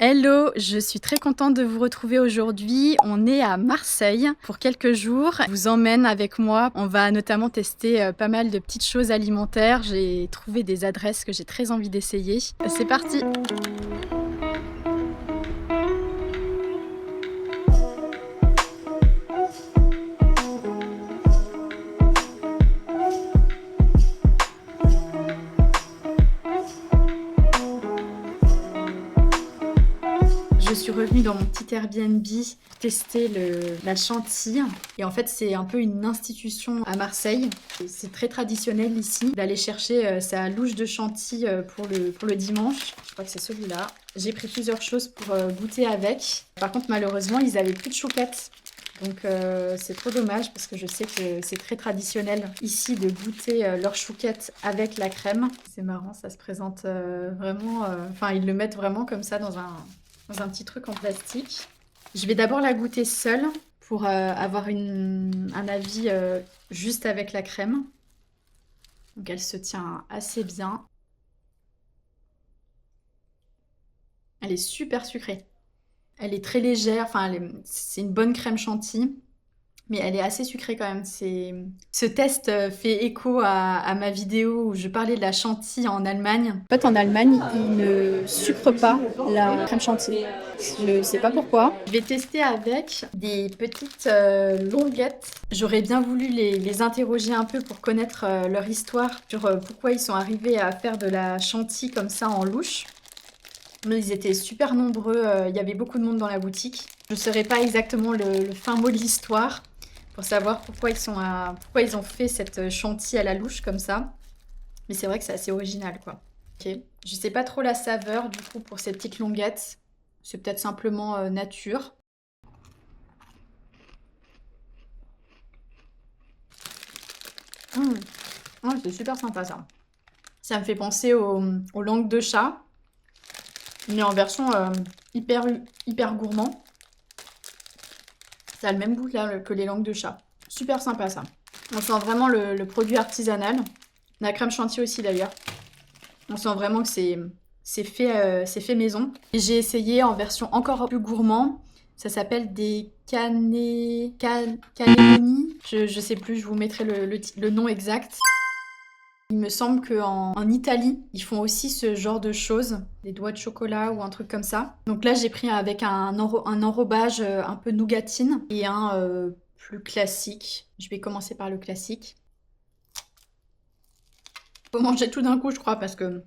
Hello, je suis très contente de vous retrouver aujourd'hui. On est à Marseille pour quelques jours. Je vous emmène avec moi. On va notamment tester pas mal de petites choses alimentaires. J'ai trouvé des adresses que j'ai très envie d'essayer. C'est parti! Je suis revenue dans mon petit Airbnb tester la chantilly. Et en fait, c'est un peu une institution à Marseille. C'est très traditionnel ici d'aller chercher sa louche de chantilly pour le dimanche. Je crois que c'est celui-là. J'ai pris plusieurs choses pour goûter avec. Par contre, malheureusement, ils avaient plus de chouquettes. Donc c'est trop dommage parce que je sais que c'est très traditionnel ici de goûter leur chouquette avec la crème. C'est marrant, ça se présente vraiment... Enfin, ils le mettent vraiment comme ça dans un petit truc en plastique. Je vais d'abord la goûter seule pour avoir un avis juste avec la crème. Donc elle se tient assez bien. Elle est super sucrée. Elle est très légère, enfin c'est une bonne crème chantilly, mais elle est assez sucrée quand même. Ce test fait écho à ma vidéo où je parlais de la chantilly en Allemagne. En fait, en Allemagne, ils ne sucrent pas la crème chantilly. Je sais pas pourquoi. Je vais tester avec des petites longuettes. J'aurais bien voulu les interroger un peu pour connaître leur histoire sur pourquoi ils sont arrivés à faire de la chantilly comme ça en louche. Mais ils étaient super nombreux, il y avait beaucoup de monde dans la boutique. Je ne saurais pas exactement le fin mot de l'histoire pour savoir pourquoi ils ont fait cette chantilly à la louche comme ça. Mais c'est vrai que c'est assez original, quoi. Ok. Je sais pas trop la saveur du coup pour ces petites longuettes. C'est peut-être simplement nature. Ouais, c'est super sympa ça. Ça me fait penser aux langues de chat, mais en version hyper gourmand. Ça a le même goût là, que les langues de chat. Super sympa ça. On sent vraiment le produit artisanal. La crème chantilly aussi d'ailleurs. On sent vraiment que c'est fait maison. Et j'ai essayé en version encore plus gourmand. Ça s'appelle des cannelloni. Je sais plus, je vous mettrai le nom exact. Il me semble qu'en Italie, ils font aussi ce genre de choses, des doigts de chocolat ou un truc comme ça. Donc là, j'ai pris avec un enrobage un peu nougatine et un plus classique. Je vais commencer par le classique. Faut manger tout d'un coup, je crois, parce que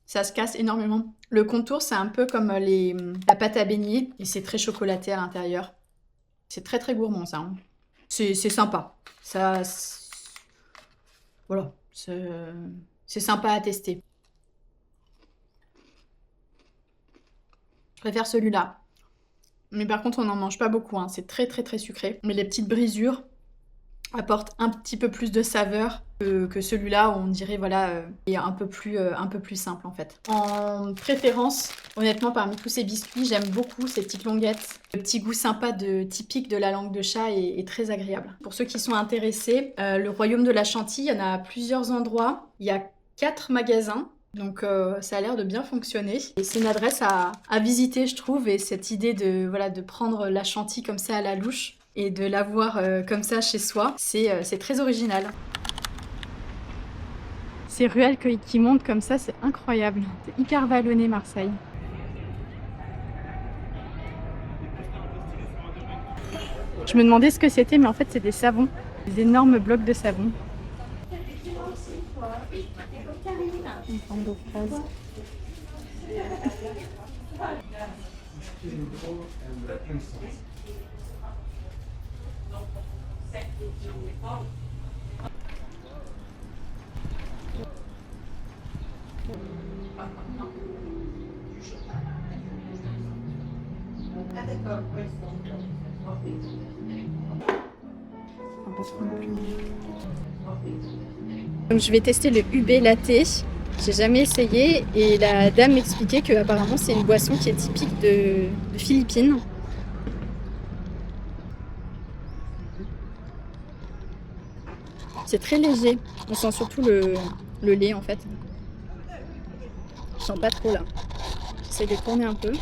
ça se casse énormément. Le contour, c'est un peu comme la pâte à beignet et c'est très chocolaté à l'intérieur. C'est très très gourmand ça, hein. C'est sympa. Ça, voilà. C'est sympa à tester. Je préfère celui-là. Mais par contre, on n'en mange pas beaucoup, hein. C'est très très très sucré. Mais les petites brisures apportent un petit peu plus de saveur que celui-là, où on dirait, voilà, est un peu plus simple en fait. En préférence, honnêtement, parmi tous ces biscuits, j'aime beaucoup ces petites longuettes. Le petit goût sympa typique de la langue de chat est très agréable. Pour ceux qui sont intéressés, le royaume de la chantilly, il y en a à plusieurs endroits. Il y a 4 magasins. Donc ça a l'air de bien fonctionner. Et c'est une adresse à visiter, je trouve. Et cette idée de prendre la chantilly comme ça à la louche et de l'avoir comme ça chez soi, c'est très original. Ces ruelles qui montent comme ça, c'est incroyable. C'est hyper vallonné, Marseille. Je me demandais ce que c'était, mais en fait, c'est des savons. Des énormes blocs de savon. Une forme de fraise. Donc je vais tester le UB Latte. J'ai jamais essayé et la dame m'expliquait que apparemment c'est une boisson qui est typique de Philippines. C'est très léger. On sent surtout le lait en fait. Je sens pas trop là. J'essaie de tourner un peu.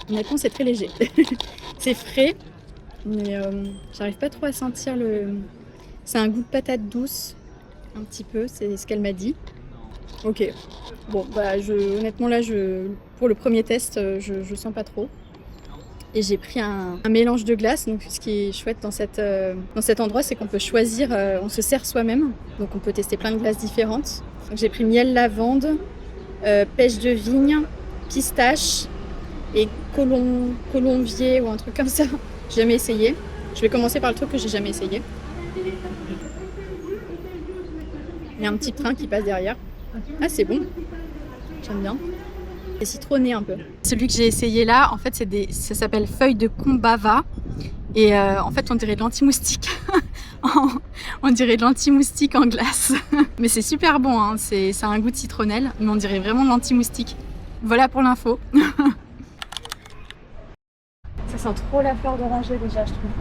Honnêtement, c'est très léger. C'est frais, mais j'arrive pas trop à sentir le... C'est un goût de patate douce, un petit peu, c'est ce qu'elle m'a dit. Ok. Bon, bah, honnêtement, là, pour le premier test, je sens pas trop. Et j'ai pris un mélange de glace. Donc, ce qui est chouette dans cet endroit, c'est qu'on peut choisir, on se sert soi-même. Donc, on peut tester plein de glaces différentes. Donc, j'ai pris miel lavande, pêche de vigne, pistache et colombier ou un truc comme ça. J'ai jamais essayé. Je vais commencer par le truc que j'ai jamais essayé. Il y a un petit train qui passe derrière. Ah, c'est bon. J'aime bien. C'est citronné un peu. Celui que j'ai essayé là, en fait, ça s'appelle feuille de combava. Et en fait, on dirait de l'anti-moustique. On dirait de l'anti-moustique en glace. Mais c'est super bon, hein. Ça a un goût de citronnelle, mais on dirait vraiment de l'anti-moustique. Voilà pour l'info. Ça sent trop la fleur d'oranger déjà, je trouve.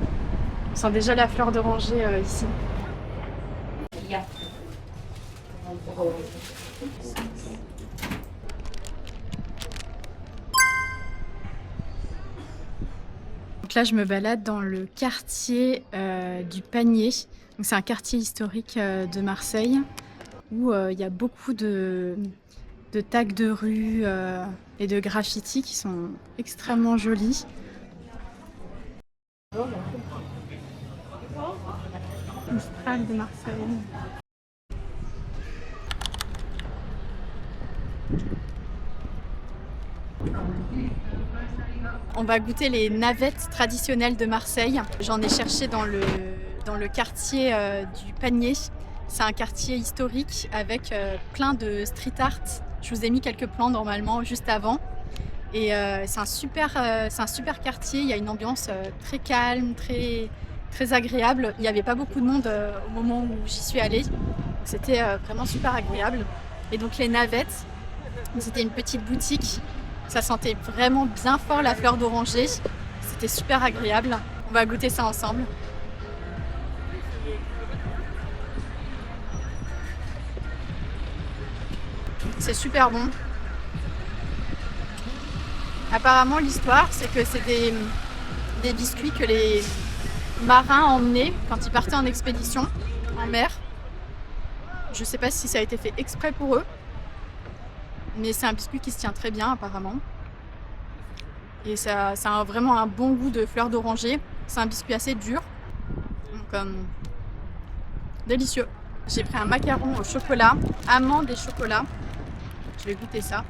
On sent déjà la fleur d'oranger ici. Donc là, je me balade dans le quartier du Panier. C'est un quartier historique de Marseille où il y a beaucoup de tags de rue et de graffitis qui sont extrêmement jolis. Mistral de Marseille. On va goûter les navettes traditionnelles de Marseille. J'en ai cherché dans le quartier du Panier. C'est un quartier historique avec plein de street art. Je vous ai mis quelques plans normalement juste avant. Et c'est un super quartier. Il y a une ambiance très calme, très agréable. Il n'y avait pas beaucoup de monde au moment où j'y suis allée. C'était vraiment super agréable. Et donc les navettes, c'était une petite boutique. Ça sentait vraiment bien fort la fleur d'oranger. C'était super agréable. On va goûter ça ensemble. C'est super bon. Apparemment, l'histoire, c'est que c'est des biscuits que les marins emmenaient quand ils partaient en expédition en mer. Je sais pas si ça a été fait exprès pour eux. Mais c'est un biscuit qui se tient très bien apparemment. Et ça a vraiment un bon goût de fleur d'oranger. C'est un biscuit assez dur. Donc délicieux. J'ai pris un macaron au chocolat, amande et chocolat. Je vais goûter ça.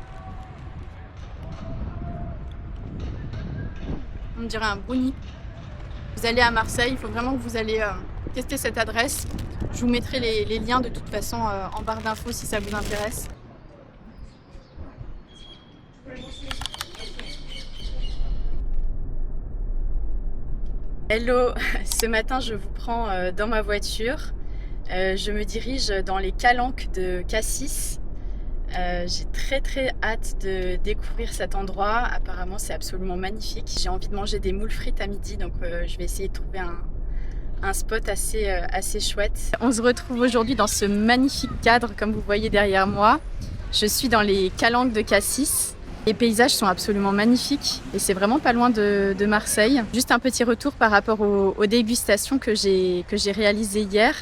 On dirait un brownie. Vous allez à Marseille, il faut vraiment que vous allez tester cette adresse. Je vous mettrai les liens de toute façon en barre d'infos si ça vous intéresse. Hello, ce matin je vous prends dans ma voiture. Je me dirige dans les calanques de Cassis. J'ai très hâte de découvrir cet endroit. Apparemment c'est absolument magnifique. J'ai envie de manger des moules frites à midi, donc je vais essayer de trouver un spot assez chouette. On se retrouve aujourd'hui dans ce magnifique cadre comme vous voyez derrière moi. Je suis dans les calanques de Cassis. Les paysages sont absolument magnifiques et c'est vraiment pas loin de Marseille. Juste un petit retour par rapport aux dégustations que j'ai réalisées hier.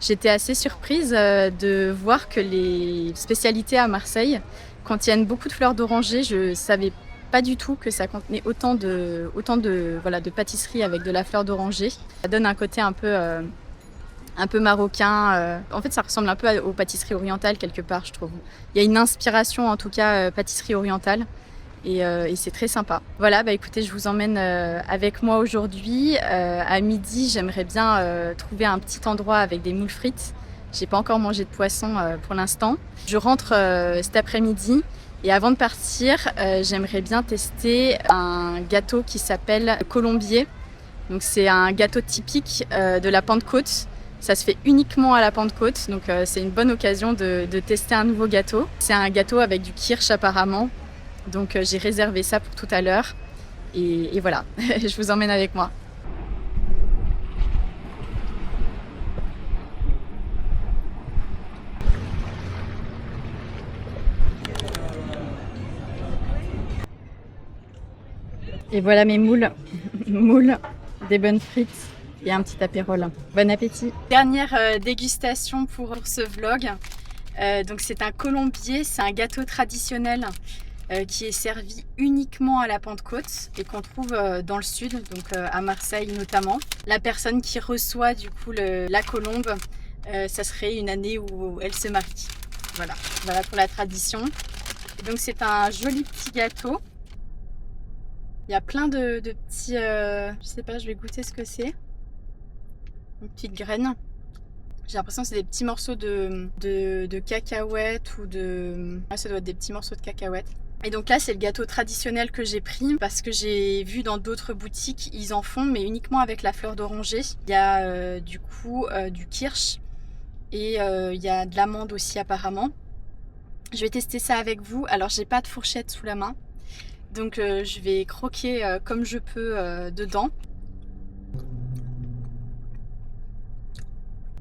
J'étais assez surprise de voir que les spécialités à Marseille contiennent beaucoup de fleurs d'oranger. Je savais pas du tout que ça contenait autant de pâtisseries avec de la fleur d'oranger. Ça donne un côté un peu marocain. En fait, ça ressemble un peu aux pâtisseries orientales quelque part, je trouve. Il y a une inspiration, en tout cas, pâtisserie orientale. Et c'est très sympa. Voilà, bah écoutez, je vous emmène avec moi aujourd'hui. À midi, j'aimerais bien trouver un petit endroit avec des moules frites. J'ai pas encore mangé de poisson pour l'instant. Je rentre cet après-midi. Et avant de partir, j'aimerais bien tester un gâteau qui s'appelle colombier. Donc c'est un gâteau typique de la Pentecôte. Ça se fait uniquement à la Pentecôte, donc c'est une bonne occasion de tester un nouveau gâteau. C'est un gâteau avec du kirsch apparemment, donc j'ai réservé ça pour tout à l'heure. Et voilà, je vous emmène avec moi. Et voilà mes moules. Moules, des bonnes frites et un petit apérol. Bon appétit. Dernière dégustation pour ce vlog. Donc c'est un colombier, c'est un gâteau traditionnel qui est servi uniquement à la Pentecôte et qu'on trouve dans le sud, donc à Marseille notamment. La personne qui reçoit du coup la colombe, ça serait une année où elle se marie. Voilà, voilà pour la tradition. Et donc c'est un joli petit gâteau. Il y a plein de petits, je sais pas, je vais goûter ce que c'est. Une petite graine. J'ai l'impression que c'est des petits morceaux de cacahuètes ou de... Ouais, ça doit être des petits morceaux de cacahuètes. Et donc là, c'est le gâteau traditionnel que j'ai pris parce que j'ai vu dans d'autres boutiques, ils en font, mais uniquement avec la fleur d'oranger. Il y a du coup du kirsch et il y a de l'amande aussi apparemment. Je vais tester ça avec vous. Alors, j'ai pas de fourchette sous la main, donc je vais croquer comme je peux dedans.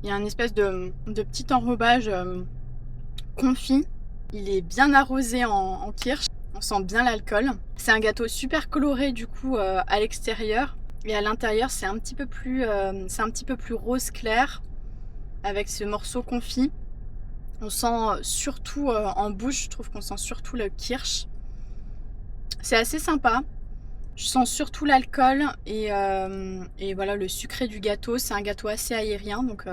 Il y a une espèce de petit enrobage confit. Il est bien arrosé en kirsch. On sent bien l'alcool. C'est un gâteau super coloré du coup à l'extérieur. Et à l'intérieur, c'est un petit peu plus rose clair avec ce morceau confit. On sent surtout en bouche, je trouve qu'on sent surtout le kirsch. C'est assez sympa. Je sens surtout l'alcool et voilà le sucré du gâteau. C'est un gâteau assez aérien, donc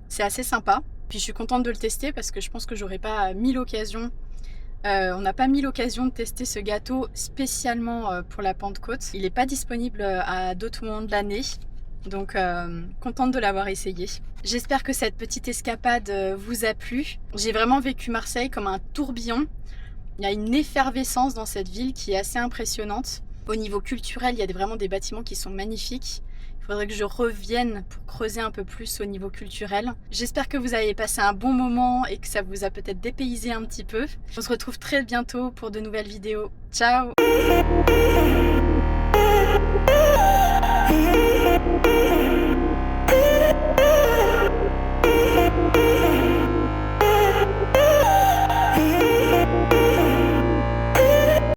c'est assez sympa. Puis je suis contente de le tester parce que je pense que j'aurais pas mis l'occasion. On n'a pas mis l'occasion de tester ce gâteau spécialement pour la Pentecôte. Il n'est pas disponible à d'autres moments de l'année. Donc contente de l'avoir essayé. J'espère que cette petite escapade vous a plu. J'ai vraiment vécu Marseille comme un tourbillon. Il y a une effervescence dans cette ville qui est assez impressionnante. Au niveau culturel, il y a vraiment des bâtiments qui sont magnifiques. Il faudrait que je revienne pour creuser un peu plus au niveau culturel. J'espère que vous avez passé un bon moment et que ça vous a peut-être dépaysé un petit peu. On se retrouve très bientôt pour de nouvelles vidéos. Ciao!